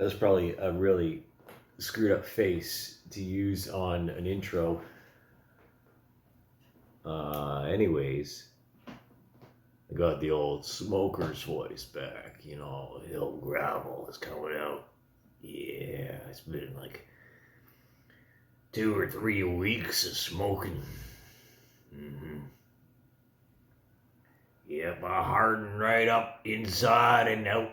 That's probably a really screwed up face to use on an intro. Anyways, I got the old smoker's voice back. You know, the old gravel is coming out. Yeah, it's been like 2 or 3 weeks of smoking. Yep, I hardened right up inside and out.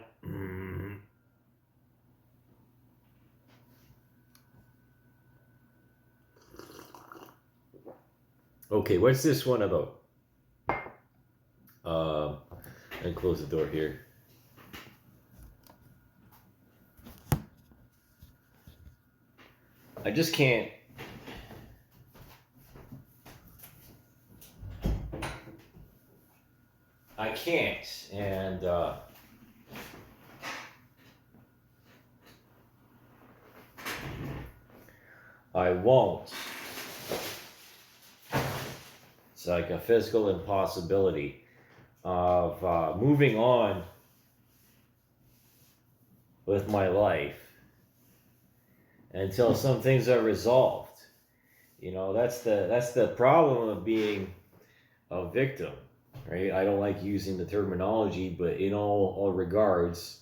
Okay, what's this one about? And close the door here. I just can't. I can't, and I won't. It's like a physical impossibility of moving on with my life until some things are resolved. You know, that's the problem of being a victim, right? I don't like using the terminology, but in all regards,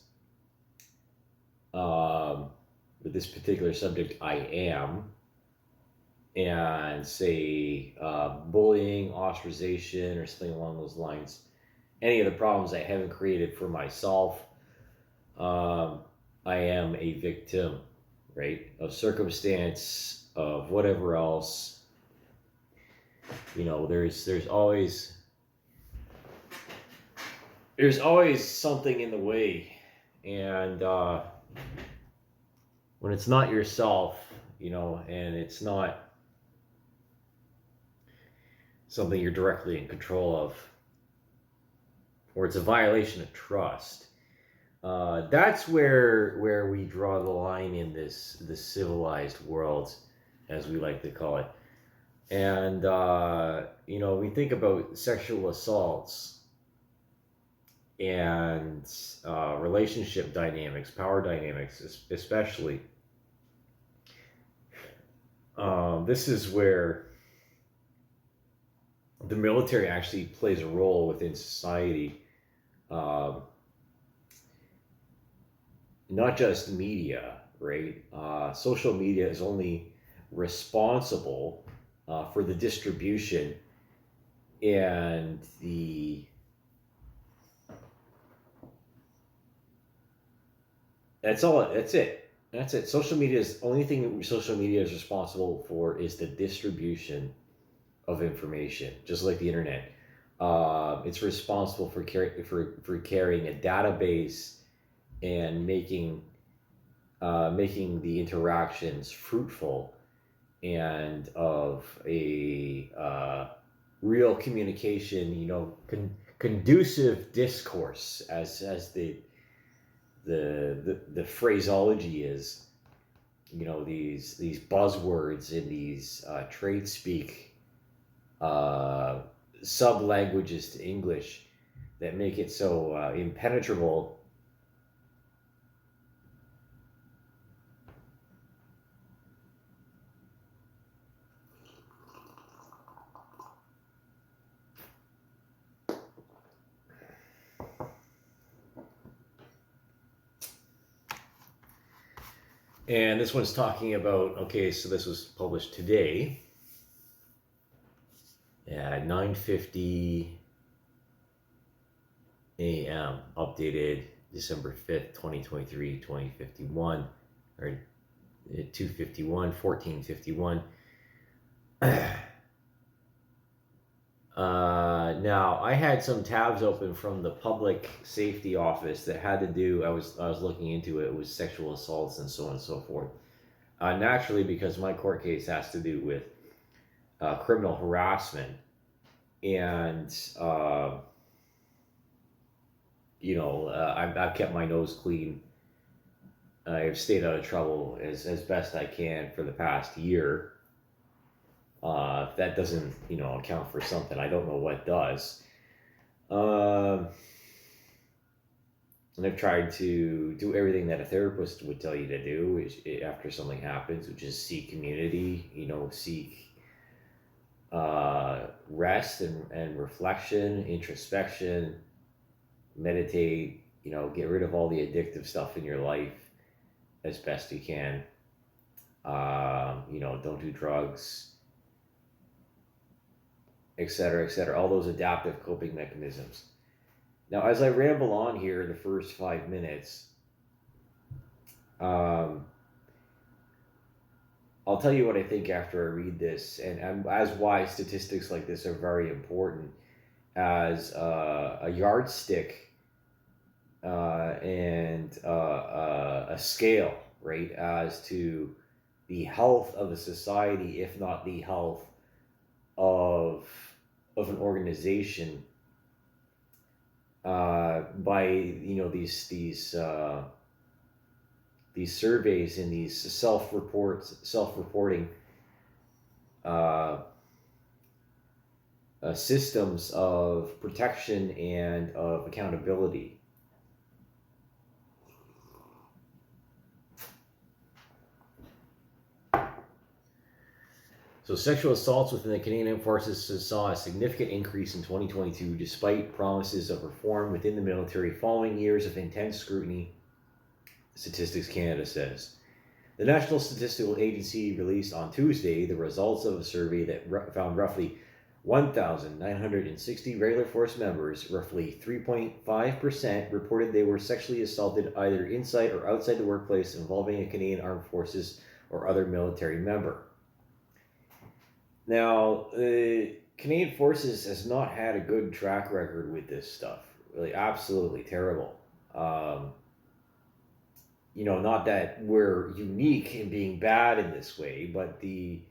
with this particular subject, I am. And say bullying, ostracization, or something along those lines. Any of the problems I haven't created for myself, I am a victim, right? Of circumstance, of whatever else. You know, there's always something in the way, and when it's not yourself, you know, and it's not something you're directly in control of, or it's a violation of trust. That's where we draw the line in this civilized world, as we like to call it. And you know, we think about sexual assaults and relationship dynamics, power dynamics, especially. This is where the military actually plays a role within society. Not just media, right? Social media is only responsible for the distribution and that's it. Social media is only thing social media is responsible for is the distribution of information, just like the internet. It's responsible for carrying a database and making the interactions fruitful and of a real communication. You know, conducive discourse, as the phraseology is. You know, these buzzwords in these trade speak sub languages to English that make it so impenetrable. And this one's talking about, okay, so this was published today at 9:50 a.m. updated December 5th, 2023, 2051, or 251, 1451. Now, I had some tabs open from the public safety office that had to do, I was looking into it, was sexual assaults and so on and so forth. Naturally, because my court case has to do with criminal harassment, and you know, I've kept my nose clean. I've stayed out of trouble as best I can for the past year. If that doesn't, you know, account for something, I don't know what does. And I've tried to do everything that a therapist would tell you to do after something happens, which is seek community, seek rest and reflection, introspection, meditate, get rid of all the addictive stuff in your life as best you can. Don't do drugs, etc., etc. All those adaptive coping mechanisms. Now, as I ramble on here in the first 5 minutes, um, I'll tell you what I think after I read this, and as why statistics like this are very important as a yardstick and a scale, right, as to the health of a society, if not the health of an organization, by these surveys and these self-reporting systems of protection and of accountability. So sexual assaults within the Canadian Armed Forces saw a significant increase in 2022 despite promises of reform within the military following years of intense scrutiny, Statistics Canada says. The National Statistical Agency released on Tuesday the results of a survey that found roughly 1,960 regular force members, roughly 3.5%, reported they were sexually assaulted either inside or outside the workplace involving a Canadian Armed Forces or other military member. Now, the Canadian Forces has not had a good track record with this stuff. Really, absolutely terrible. Not that we're unique in being bad in this way, but the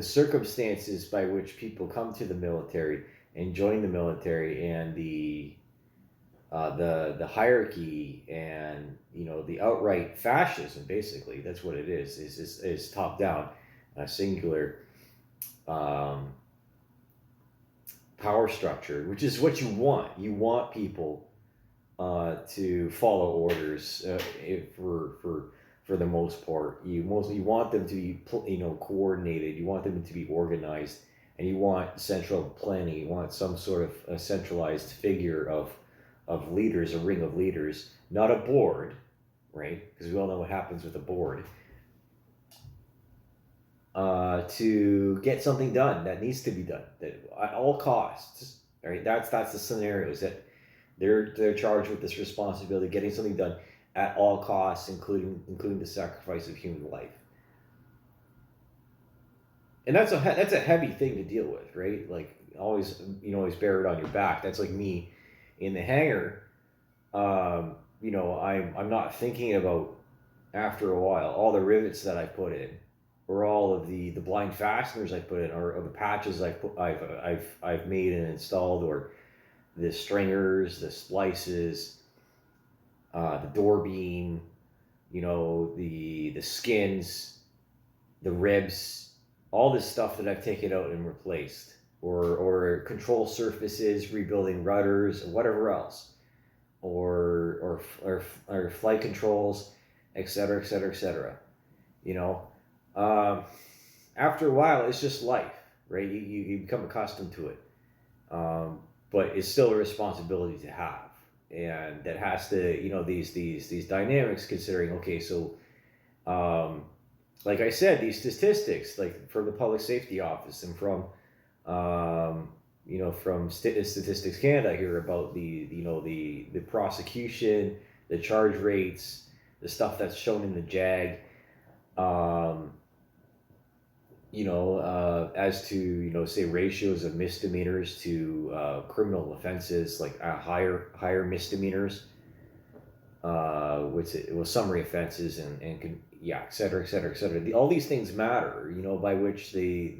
circumstances by which people come to the military and join the military, and the hierarchy, and the outright fascism, basically that's what it is top down, singular power structure, which is what you want. You want people to follow orders for the most part. You want them to be coordinated. You want them to be organized, and you want central planning. You want some sort of a centralized figure of leaders, a ring of leaders, not a board, right? Because we all know what happens with a board. To get something done that needs to be done, that at all costs, right? That's the scenario, is that they're charged with this responsibility of getting something done at all costs, including the sacrifice of human life. And that's a heavy thing to deal with, right? Like, always bear it on your back. That's like me in the hangar. I'm not thinking about, after a while, all the rivets that I put in, or all of the blind fasteners I put in, or the patches I've made and installed, or the stringers, the splices, the door beam, the skins, the ribs, all this stuff that I've taken out and replaced, or control surfaces, rebuilding rudders, or whatever else, or flight controls, etc., etc., etc. After a while, it's just life, right? You become accustomed to it, but it's still a responsibility to have, and that has to, these dynamics. Considering, okay, so, like I said, these statistics, like from the Public Safety Office and from Statistics Canada here, about the prosecution, the charge rates, the stuff that's shown in the JAG. As to, say, ratios of misdemeanors to criminal offenses, like higher misdemeanors, summary offenses, and et cetera, et cetera, et cetera. All these things matter, by which the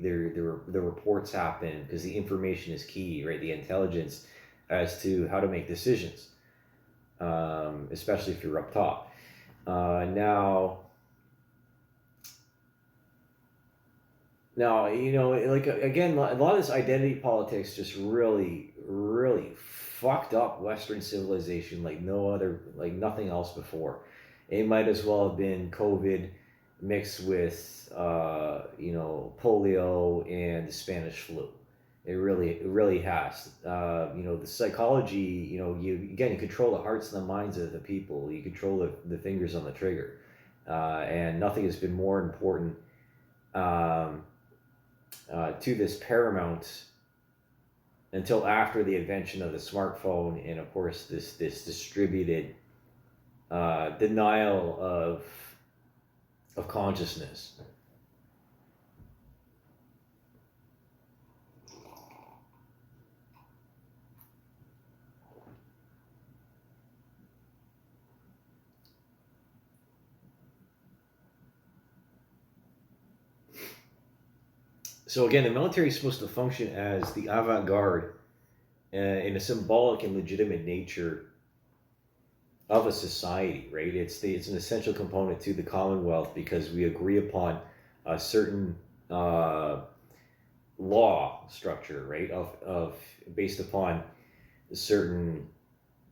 reports happen, because the information is key, right? The intelligence as to how to make decisions, especially if you're up top. Now, Now, like again, a lot of this identity politics just really, really fucked up Western civilization like no other, like nothing else before. It might as well have been COVID mixed with, polio and the Spanish flu. It really has. The psychology. You control the hearts and the minds of the people. You control the fingers on the trigger, and nothing has been more important. Um, to this paramount until after the invention of the smartphone, and of course this distributed denial of consciousness. So again, the military is supposed to function as the avant-garde in a symbolic and legitimate nature of a society, right? It's an essential component to the Commonwealth because we agree upon a certain law structure, right? Of based upon certain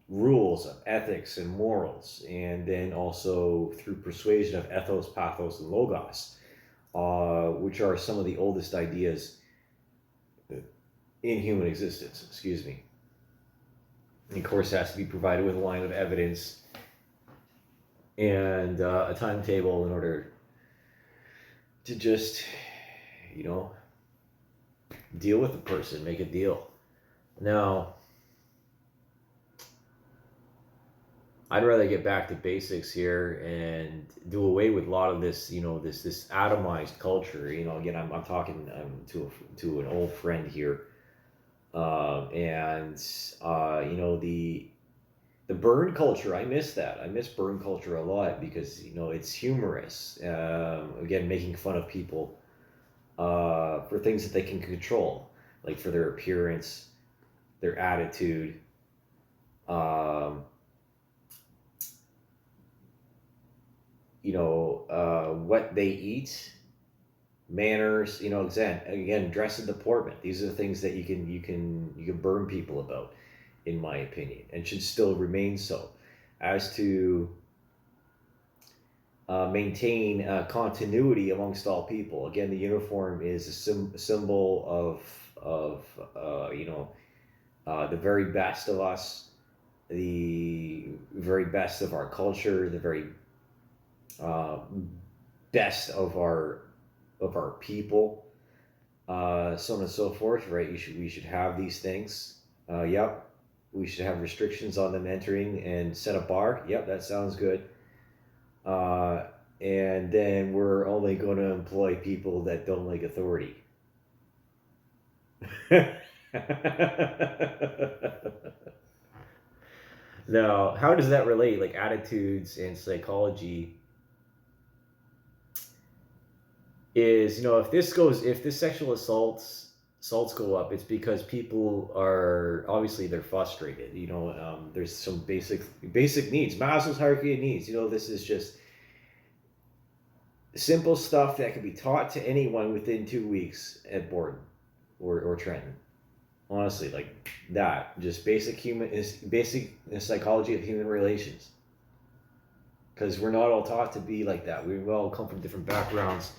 rules of ethics and morals, and then also through persuasion of ethos, pathos, and logos, which are some of the oldest ideas in human existence. Excuse me. And of course, it has to be provided with a line of evidence and a timetable in order to just, deal with the person, make a deal. Now, I'd rather get back to basics here and do away with a lot of this, this atomized culture. Again, I'm talking to an old friend here, and the burn culture. I miss that. I miss burn culture a lot because it's humorous. Again, making fun of people for things that they can control, like for their appearance, their attitude. What they eat, manners, again, dress and deportment. These are the things that you can burn people about, in my opinion, and should still remain so. As to maintain continuity amongst all people, again, the uniform is a symbol of the very best of us, the very best of our culture, the very best of our people, so on and so forth, right? We should have these things. Yep, we should have restrictions on them entering and set a bar. Yep, that sounds good. And then we're only going to employ people that don't like authority. Now, how does that relate? Like attitudes and psychology is, if this sexual assaults go up, it's because people are obviously they're frustrated. There's some basic needs, Maslow's hierarchy of needs. This is just simple stuff that can be taught to anyone within 2 weeks at Borden or Trenton. Honestly, like that, just basic psychology of human relations. Because we're not all taught to be like that. We all come from different backgrounds.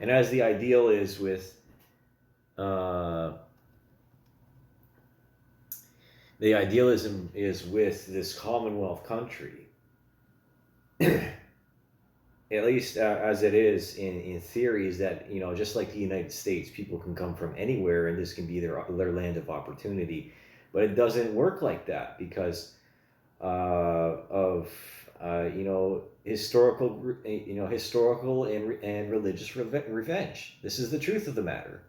And as the ideal is with the idealism is with this Commonwealth country, at least as it is in theory, is that just like the United States, people can come from anywhere and this can be their land of opportunity, but it doesn't work like that because of historical and religious revenge. This is the truth of the matter.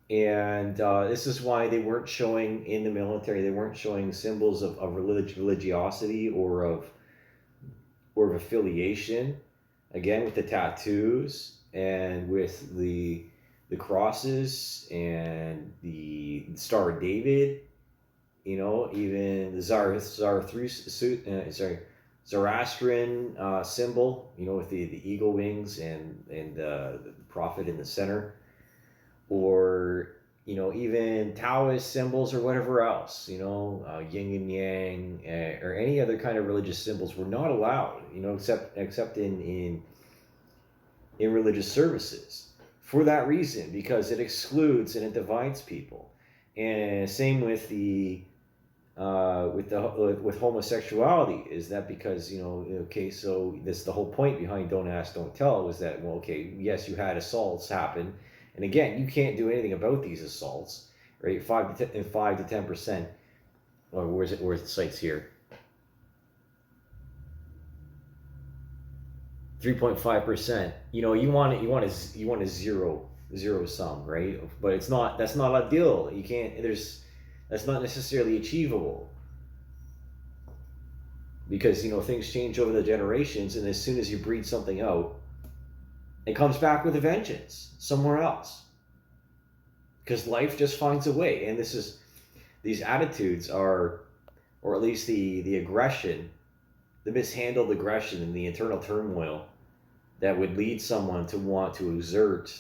And this is why they weren't showing in the military. They weren't showing symbols of religiosity or of affiliation. Again, with the tattoos and with the crosses and the Star of David. Even the Zoroastrian symbol, with the eagle wings and the prophet in the center, or even Taoist symbols or whatever else, yin and yang, or any other kind of religious symbols were not allowed, except in religious services, for that reason, because it excludes and it divides people. And same with with homosexuality, is that because okay, so this, the whole point behind don't ask don't tell, was that, well, okay, yes, you had assaults happen, and again, you can't do anything about these assaults, right? 5 to 10%, or where's the sites here, 3.5%. You want a zero sum, right? But that's not ideal. You can't, that's not necessarily achievable, because things change over the generations, and as soon as you breed something out, it comes back with a vengeance somewhere else, because life just finds a way. And these attitudes are, or at least the aggression, the mishandled aggression and the internal turmoil that would lead someone to want to exert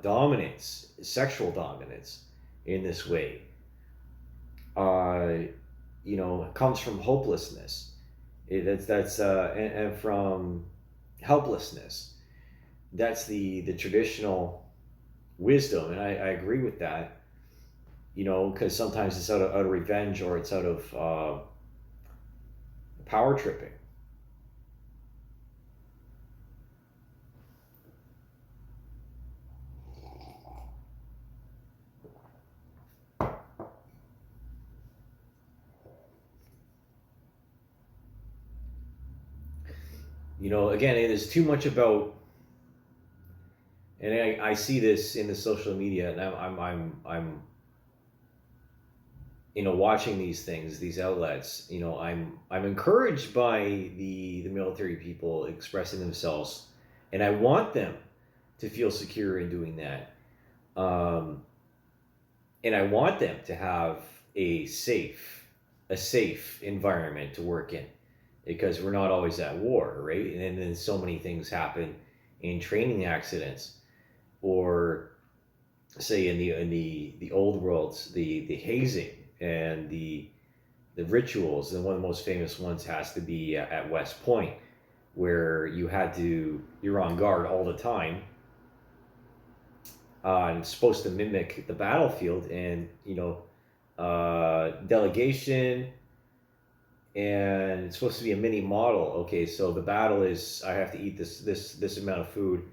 dominance, sexual dominance, in this way, comes from hopelessness. And from helplessness. That's the traditional wisdom, and I agree with that. Because sometimes it's out of revenge, or it's out of power tripping. Again, it is too much about, and I see this in the social media, and I'm watching these things, these outlets. I'm encouraged by the military people expressing themselves, and I want them to feel secure in doing that, and I want them to have a safe environment to work in, because we're not always at war, right? And then so many things happen in training accidents, or say in the old worlds, the hazing and the rituals. And one of the most famous ones has to be at West Point, where you're on guard all the time, and it's supposed to mimic the battlefield, and delegation, and it's supposed to be a mini model. Okay, so the battle is, I have to eat this amount of food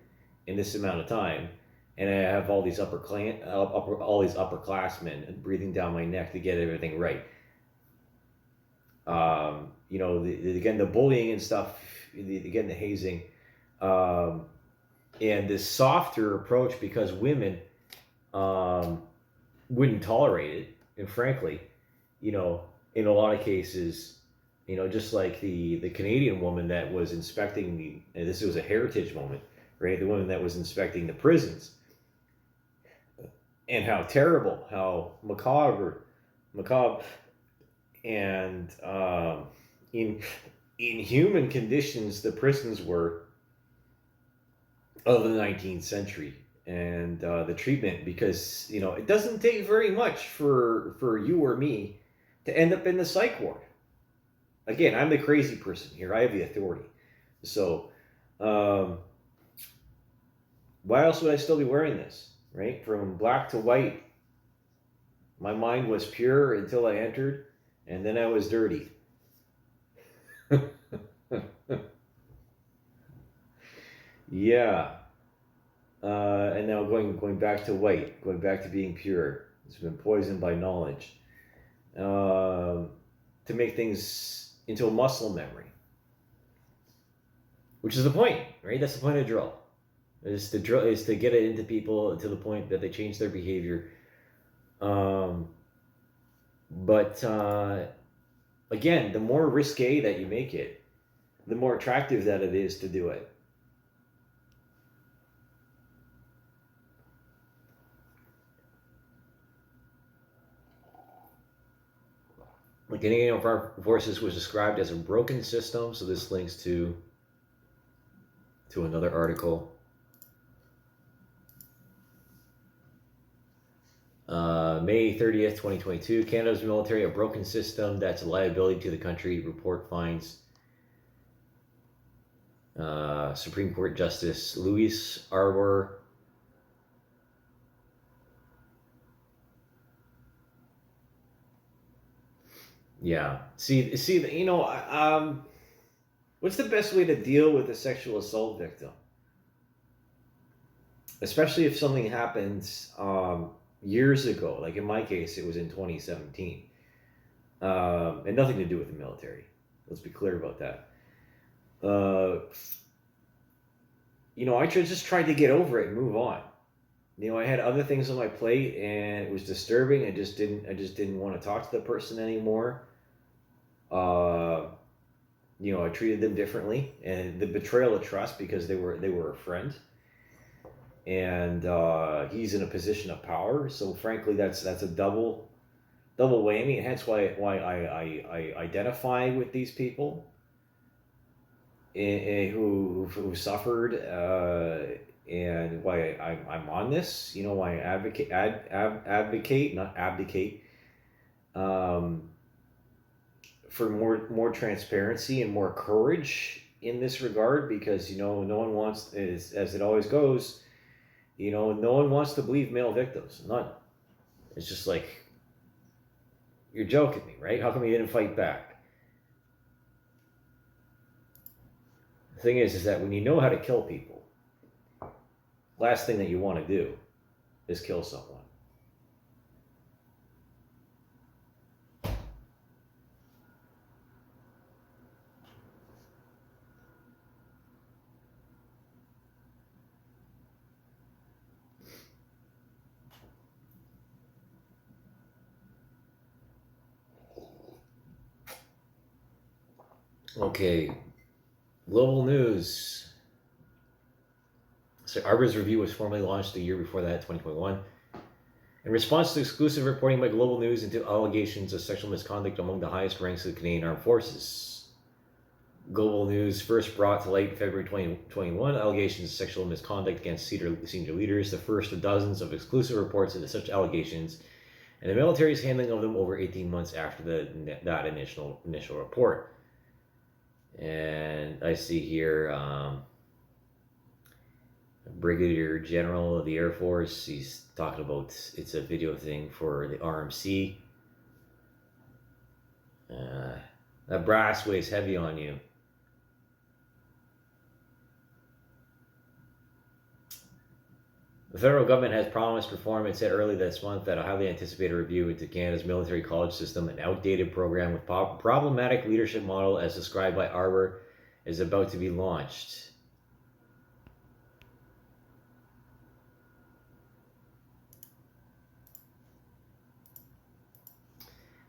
in this amount of time, and I have all these upperclassmen breathing down my neck to get everything right. Again, the bullying and stuff, again, the hazing, and this softer approach, because women wouldn't tolerate it, and frankly, in a lot of cases, just like the Canadian woman that was inspecting and this was a heritage moment, right? The woman that was inspecting the prisons, and how terrible, how macabre, and in human conditions the prisons were of the 19th century, and the treatment, because it doesn't take very much for you or me to end up in the psych ward. Again, I'm the crazy person here. I have the authority. So why else would I still be wearing this, right? From black to white, my mind was pure until I entered, and then I was dirty. Yeah. And now going back to white, going back to being pure. It's been poisoned by knowledge, to make things into a muscle memory, which is the point, right? That's the point of drill. Is to get it into people to the point that they change their behavior. But again, the more risque that you make it, the more attractive that it is to do it. The Canadian Armed Forces was described as a broken system, so this links to another article. May 30th, 2022, Canada's military, a broken system that's a liability to the country, report finds Supreme Court Justice Louis Arbour. Yeah. See, what's the best way to deal with a sexual assault victim? Especially if something happens years ago, like in my case, it was in 2017, and nothing to do with the military. Let's be clear about that. I just tried to get over it and move on. I had other things on my plate, and it was disturbing. I just didn't want to talk to the person anymore. I treated them differently, and the betrayal of trust because they were a friend, and he's in a position of power. So frankly, that's a double whammy, and hence why I identify with these people who suffered, and why I'm on this. Why I advocate, not abdicate, for more transparency and more courage in this regard, because no one wants, as it always goes, no one wants to believe male victims. None. It's just like, you're joking me, right? How come you didn't fight back? The thing is that when you know how to kill people, last thing that you want to do is kill someone. Okay, global news. So Arbor's review was formally launched a year before that, 2021. In response to exclusive reporting by Global News into allegations of sexual misconduct among the highest ranks of the Canadian Armed Forces. Global News first brought to light in February 2021 allegations of sexual misconduct against senior leaders, the first of dozens of exclusive reports into such allegations, and the military's handling of them over 18 months after that initial report. And I see here Brigadier General of the Air Force, he's talking about, it's a video thing for the RMC. That brass weighs heavy on you. The federal government has promised reform. It said early this month that a highly anticipated review into Canada's military college system, an outdated program with problematic leadership model as described by Arbour, is about to be launched.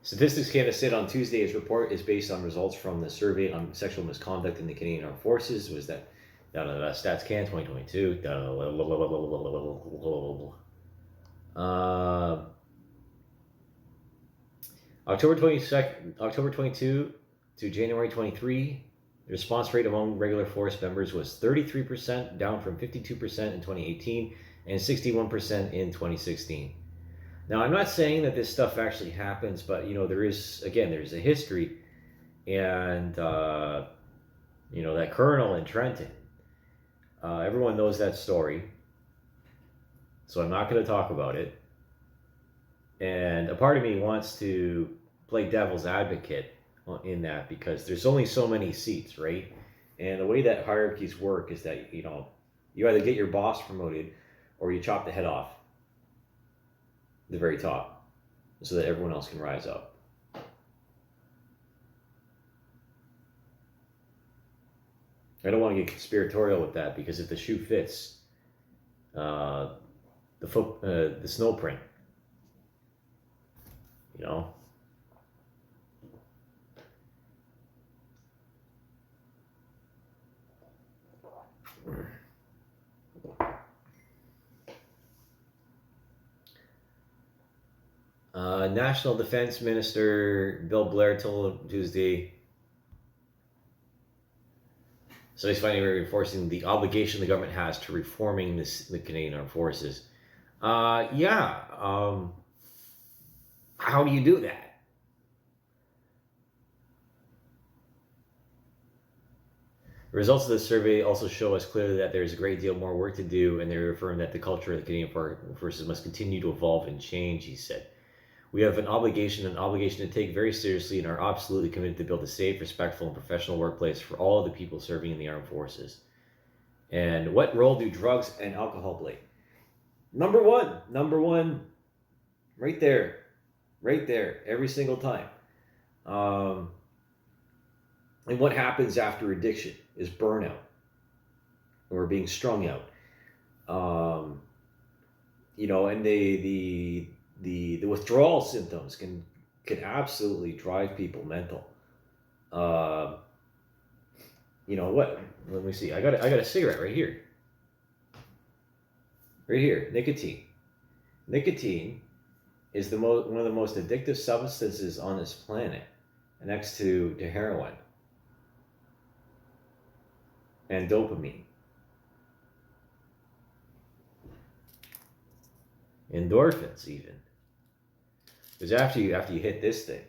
Statistics Canada said on Tuesday its report is based on results from the survey on sexual misconduct in the Canadian Armed Forces. Was that Stats Can 2022. October 22 to January 23, the response rate among regular force members was 33%, down from 52% in 2018 and 61% in 2016. Now, I'm not saying that this stuff actually happens, but there's a history, and that colonel in Trenton. Everyone knows that story, so I'm not going to talk about it. And a part of me wants to play devil's advocate in that, because there's only so many seats, right? And the way that hierarchies work is that you either get your boss promoted or you chop the head off the very top so that everyone else can rise up. I don't want to get conspiratorial with that, because if the shoe fits, the snow print, National Defense Minister Bill Blair told Tuesday, so he's finally reinforcing the obligation the government has to reforming the Canadian Armed Forces. Yeah. How do you do that? The results of the survey also show us clearly that there's a great deal more work to do, and they affirm that the culture of the Canadian Forces must continue to evolve and change, he said. We have an obligation to take very seriously and are absolutely committed to build a safe, respectful, and professional workplace for all of the people serving in the armed forces. And what role do drugs and alcohol play? Number one, right there, every single time. And what happens after addiction is burnout or being strung out. And the withdrawal symptoms can absolutely drive people mental. What? Let me see. I got a cigarette right here. Right here, nicotine. Nicotine is one of the most addictive substances on this planet, next to heroin and dopamine. Endorphins, even. Because after you hit this thing,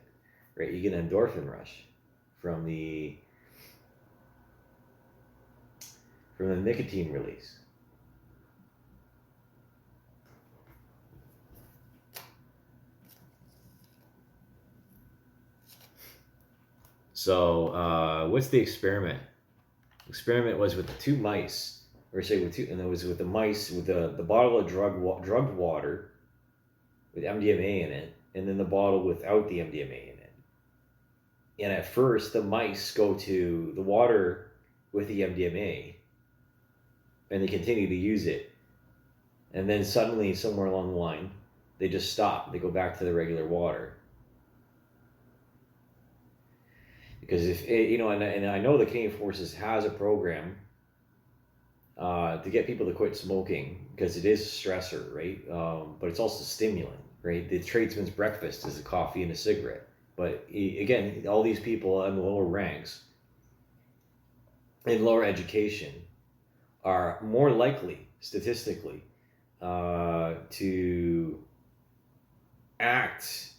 right, you get an endorphin rush from the nicotine release. So, what's the experiment? The experiment was with the two mice, and it was with the mice with the bottle of drugged water with MDMA in it, and then the bottle without the MDMA in it. And at first, the mice go to the water with the MDMA, and they continue to use it. And then suddenly, somewhere along the line, they just stop. They go back to the regular water. Because and I know the Canadian Forces has a program to get people to quit smoking, because it is a stressor, right? But it's also a stimulant, right? The tradesman's breakfast is a coffee and a cigarette. But again, all these people in the lower ranks, in lower education, are more likely, statistically, to act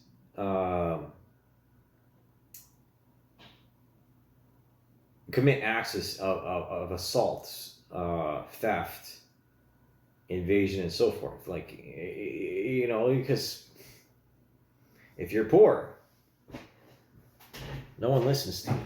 commit acts of assaults, theft, invasion, and so forth. Because if you're poor, no one listens to you.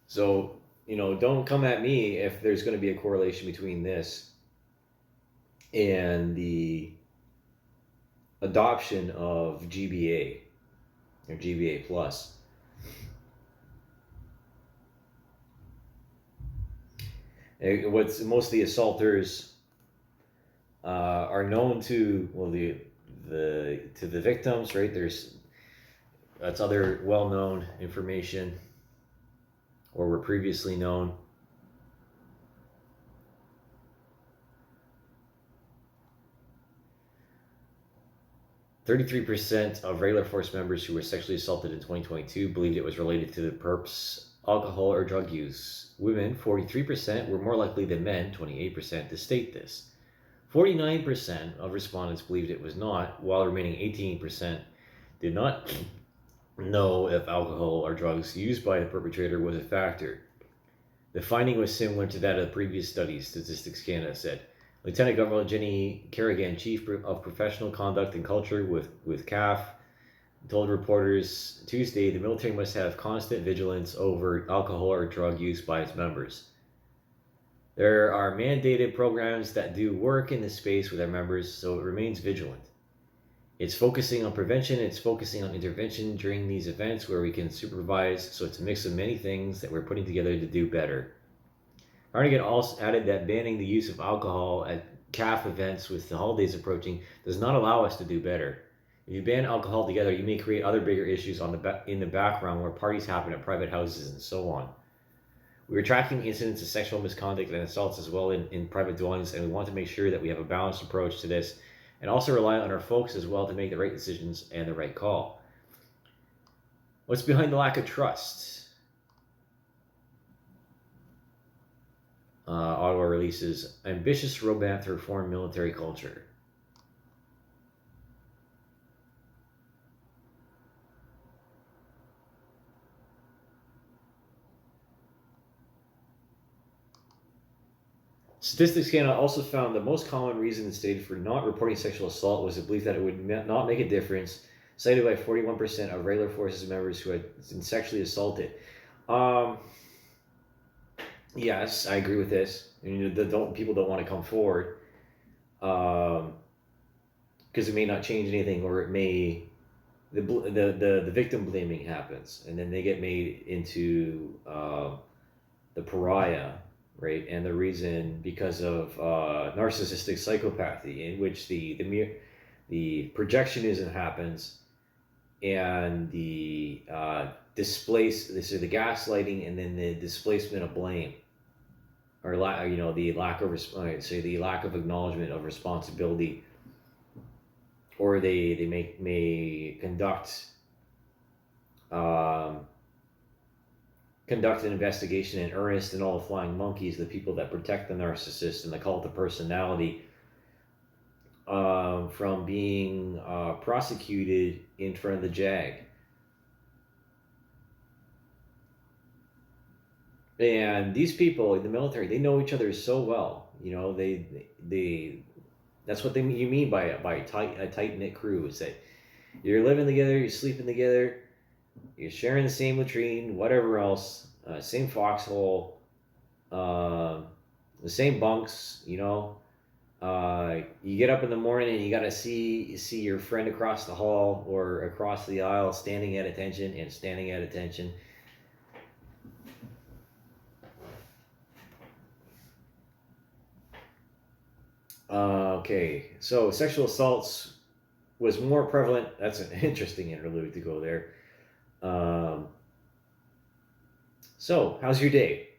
So, don't come at me if there's going to be a correlation between this and the adoption of GBA or GBA plus. What's most of the assaulters are known to, to the victims, right? That's other well-known information, or were previously known. "33% of regular force members who were sexually assaulted in 2022 believed it was related to the perp's alcohol or drug use. Women, 43%, were more likely than men, 28%, to state this. 49% of respondents believed it was not, while the remaining 18% did not know if alcohol or drugs used by the perpetrator was a factor. The finding was similar to that of the previous studies, Statistics Canada said. Lieutenant Governor Jenny Kerrigan, Chief of Professional Conduct and Culture with CAF, told reporters Tuesday the military must have constant vigilance over alcohol or drug use by its members. There are mandated programs that do work in this space with our members, so it remains vigilant. It's focusing on prevention, it's focusing on intervention during these events where we can supervise, so it's a mix of many things that we're putting together to do better." Harnigan also added that banning the use of alcohol at CAF events with the holidays approaching does not allow us to do better. If you ban alcohol together, you may create other bigger issues in the background where parties happen at private houses and so on. We are tracking incidents of sexual misconduct and assaults as well in private dwellings, and we want to make sure that we have a balanced approach to this and also rely on our folks as well to make the right decisions and the right call. What's behind the lack of trust? Ottawa releases ambitious roadmap to reform military culture. Statistics Canada also found the most common reason stated for not reporting sexual assault was the belief that it would not make a difference, cited by 41% of regular forces members who had been sexually assaulted. Yes, I agree with this. People don't want to come forward because it may not change anything, or it may the victim blaming happens, and then they get made into the pariah, right? And the reason because of narcissistic psychopathy, in which the projectionism happens, and the the gaslighting, and then the displacement of blame, or the lack of the lack of acknowledgement of responsibility, or they may conduct an investigation in earnest, and all the flying monkeys, the people that protect the narcissist and the cult of personality, from being prosecuted in front of the JAG. And these people in the military, they know each other so well. They that's what you mean by a tight knit crew. Is that you're living together, you're sleeping together, you're sharing the same latrine, whatever else, same foxhole, the same bunks. You get up in the morning and you got to see your friend across the hall or across the aisle standing at attention. Okay, so sexual assaults was more prevalent. That's an interesting interlude to go there. So, how's your day?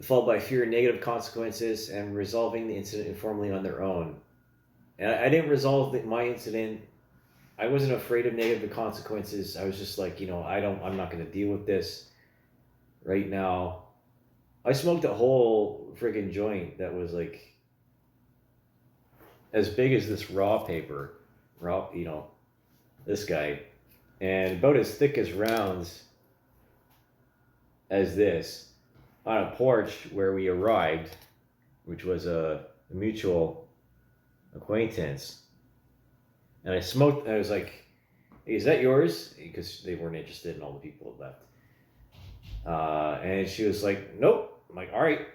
Followed by fear and negative consequences, and resolving the incident informally on their own. And I didn't resolve my incident. I wasn't afraid of negative consequences. I was just like, I'm not going to deal with this right now. I smoked a whole friggin' joint that was like as big as this raw paper, this guy, and about as thick as rounds as this, on a porch where we arrived, which was a mutual acquaintance. And I smoked, and I was like, hey, is that yours? Because they weren't interested in all the people that left. And she was like, nope. I'm like, all right.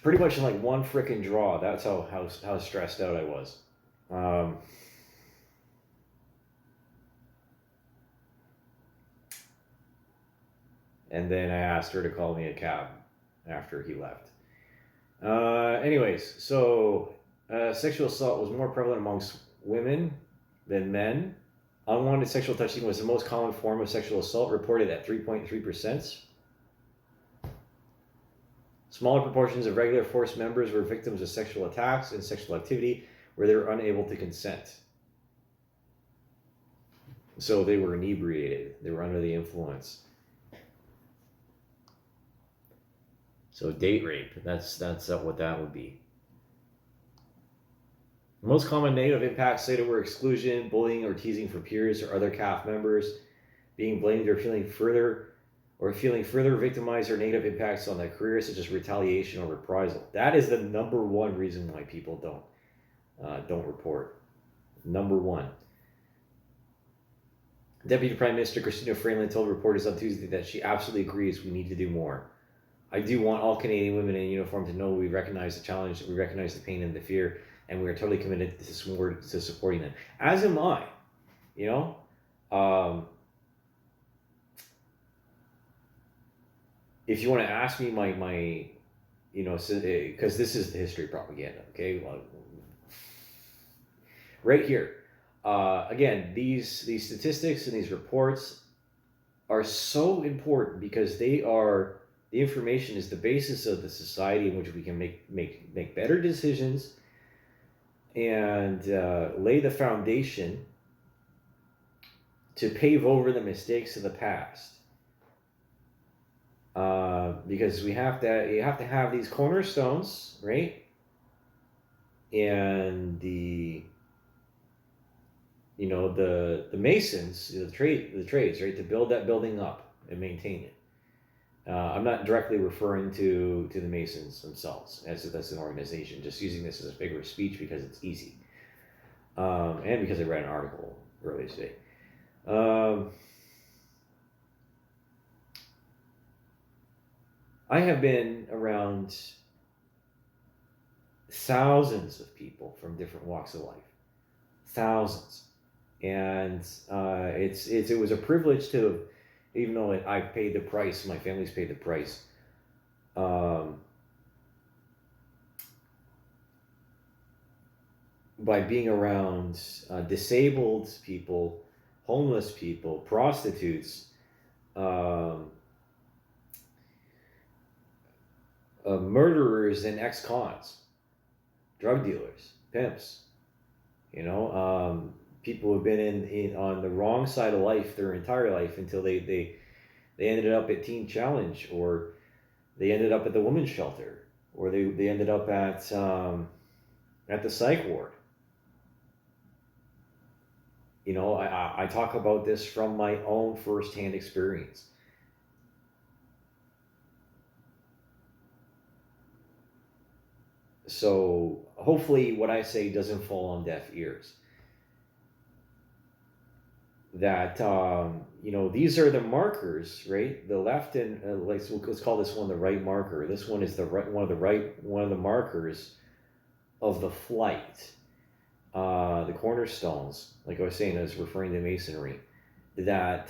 Pretty much in like one frickin' draw. That's how stressed out I was. And then I asked her to call me a cab after he left. Anyways, so sexual assault was more prevalent amongst women than men. Unwanted sexual touching was the most common form of sexual assault, reported at 3.3%. Smaller proportions of regular force members were victims of sexual attacks and sexual activity where they were unable to consent. So they were inebriated. They were under the influence. So date rape, that's what that would be. The most common negative impacts cited were exclusion, bullying or teasing from peers or other CAF members, being blamed or feeling further victimized, or negative impacts on their career, such as retaliation or reprisal. That is the number one reason why people don't report. Number one. Deputy Prime Minister Christina Freeland told reporters on Tuesday that she absolutely agrees we need to do more. I do want all Canadian women in uniform to know we recognize the challenge, we recognize the pain and the fear, and we are totally committed to supporting them. As am I, if you want to ask me my because this is the history propaganda, okay? Well, right here. Again, these statistics and these reports are so important because the information is the basis of the society in which we can make better decisions and lay the foundation to pave over the mistakes of the past. Because you have to have these cornerstones, right? And the masons, the trades, right, to build that building up and maintain it. I'm not directly referring to the Masons themselves as an organization, just using this as a figure of speech because it's easy, and because I read an article earlier today. I have been around thousands of people from different walks of life, thousands, and it was a privilege to, even though I paid the price, my family's paid the price. By being around disabled people, homeless people, prostitutes, murderers and ex-cons, drug dealers, pimps, people who've been in on the wrong side of life their entire life until they ended up at Teen Challenge, or they ended up at the women's shelter, or they ended up at the psych ward. I talk about this from my own firsthand experience. So hopefully what I say doesn't fall on deaf ears. That these are the markers, right? The left and let's call this one the right marker. This one is one of the markers of the flight. The cornerstones, like I was saying, I was referring to masonry, that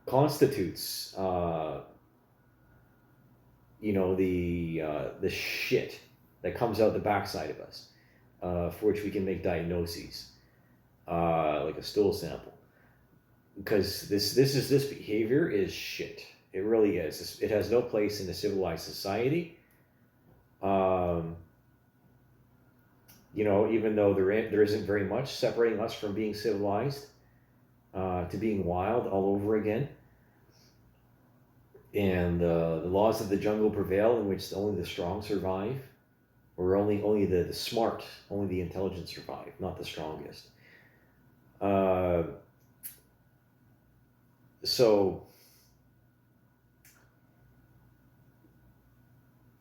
constitutes the shit that comes out the backside of us, for which we can make diagnoses, like a stool sample, because this behavior is shit. It really is. It has no place in a civilized society. Even though there isn't very much separating us from being civilized, to being wild all over again. And the laws of the jungle prevail, in which only the strong survive, or only the smart, only the intelligent survive, not the strongest. So,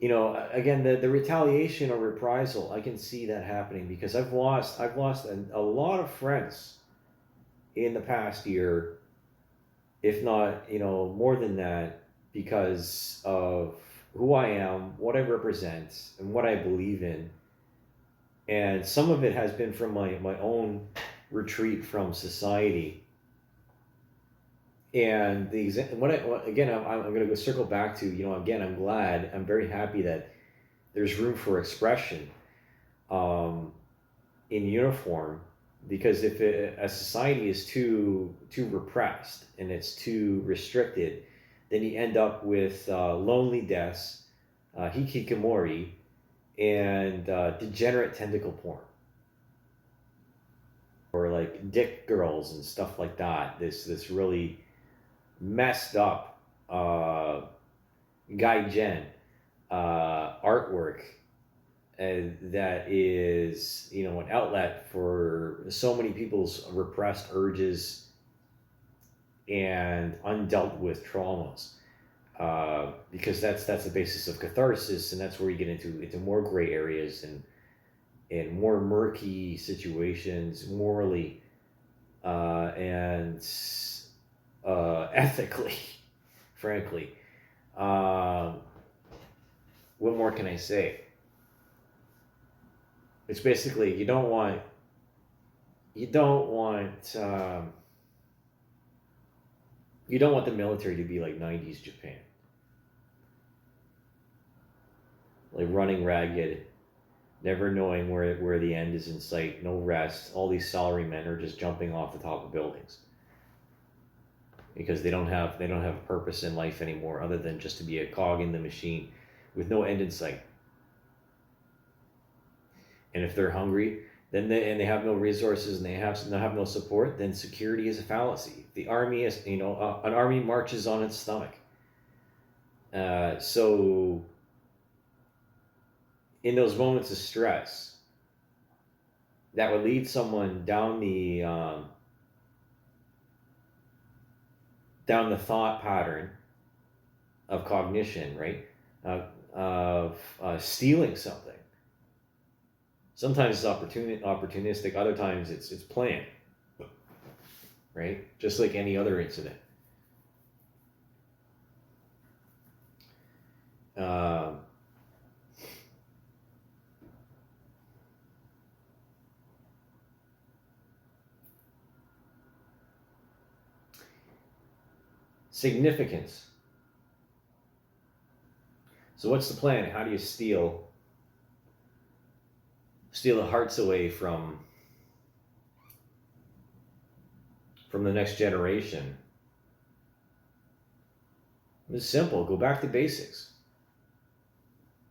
again, the retaliation or reprisal, I can see that happening because I've lost a lot of friends in the past year, if not, more than that, because of who I am, what I represent, and what I believe in. And some of it has been from my own retreat from society. And I'm going to go circle back to, again, I'm very happy that there's room for expression in uniform, because if a society is too repressed and it's too restricted, then you end up with lonely deaths, hikikomori, and degenerate tentacle porn, or like dick girls and stuff like that. This really messed up gaijin artwork, that is an outlet for so many people's repressed urges and undealt with traumas, because that's the basis of catharsis, and that's where you get into more gray areas and more murky situations morally, and ethically, frankly. What more can I say? It's basically you don't want the military to be like 90s Japan, like running ragged, never knowing where the end is in sight, no rest. All these salarymen are just jumping off the top of buildings because they don't have a purpose in life anymore other than just to be a cog in the machine with no end in sight. And if they're hungry, then they have no resources and they have no support, then security is a fallacy. The army is, an army marches on its stomach. So in those moments of stress, that would lead someone down the thought pattern of cognition, right? Of stealing something. Sometimes it's opportunistic. Other times it's planned, right? Just like any other incident. Significance. So what's the plan? How do you steal the hearts away from the next generation? It's simple. Go back to basics.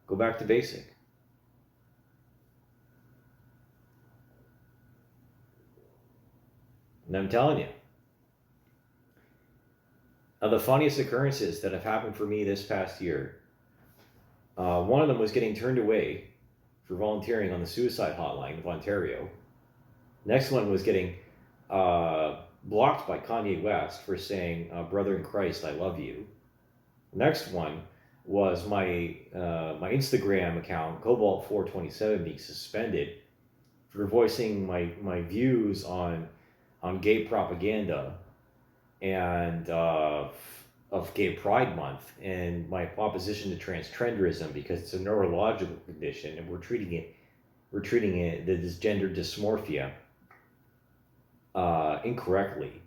Go back to basic. And I'm telling you, the funniest occurrences that have happened for me this past year, one of them was getting turned away for volunteering on the suicide hotline of Ontario. Next one was getting blocked by Kanye West for saying, "Brother in Christ, I love you." Next one was my Instagram account, Cobalt427, being suspended for voicing my views on gay propaganda and of Gay Pride Month and my opposition to transgenderism because it's a neurological condition and we're treating it this gender dysmorphia incorrectly,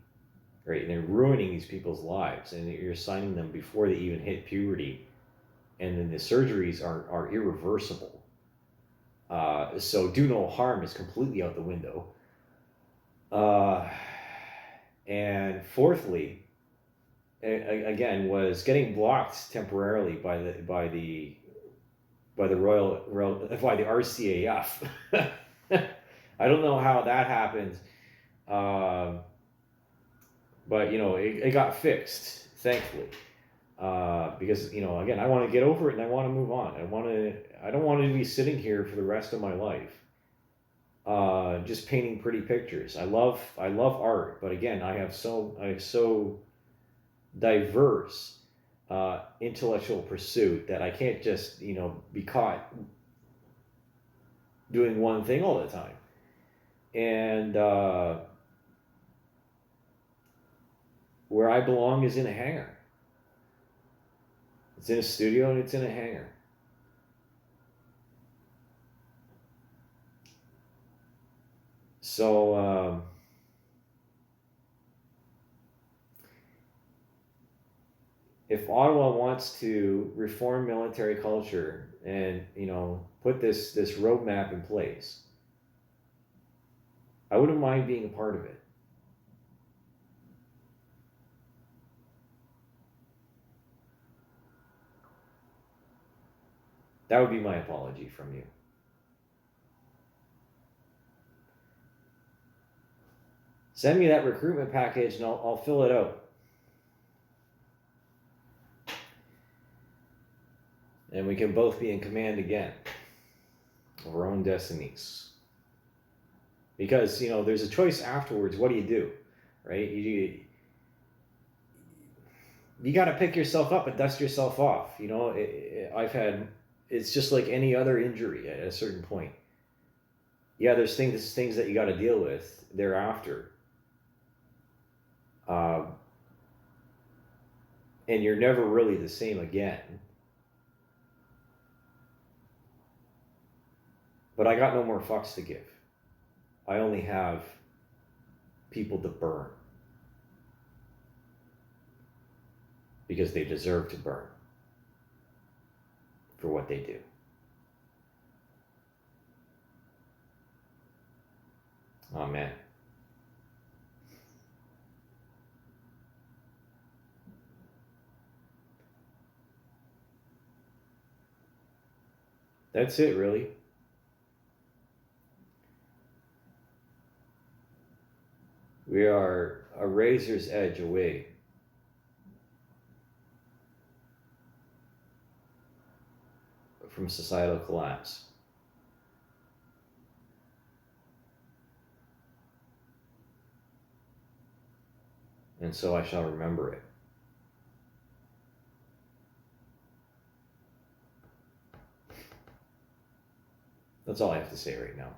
right? And they're ruining these people's lives, and you're assigning them before they even hit puberty, and then the surgeries are irreversible. So do no harm is completely out the window. And fourthly, again, was getting blocked temporarily by the RCAF. I don't know how that happened, but it got fixed, thankfully, because again, I want to get over it and I want to move on. I don't want to be sitting here for the rest of my life, just painting pretty pictures. I love art, but again, I have so diverse intellectual pursuit that I can't just be caught doing one thing all the time. And where I belong is in a hangar. It's in a studio and it's in a hangar. So if Ottawa wants to reform military culture and put this roadmap in place, I wouldn't mind being a part of it. That would be my apology from you. Send me that recruitment package and I'll fill it out. And we can both be in command again of our own destinies. Because, there's a choice afterwards. What do you do? Right? You got to pick yourself up and dust yourself off. It's just like any other injury at a certain point. Yeah, there's things that you got to deal with thereafter. And you're never really the same again. But I got no more fucks to give. I only have people to burn. Because they deserve to burn for what they do. Oh man. That's it, really. We are a razor's edge away from societal collapse. And so I shall remember it. That's all I have to say right now.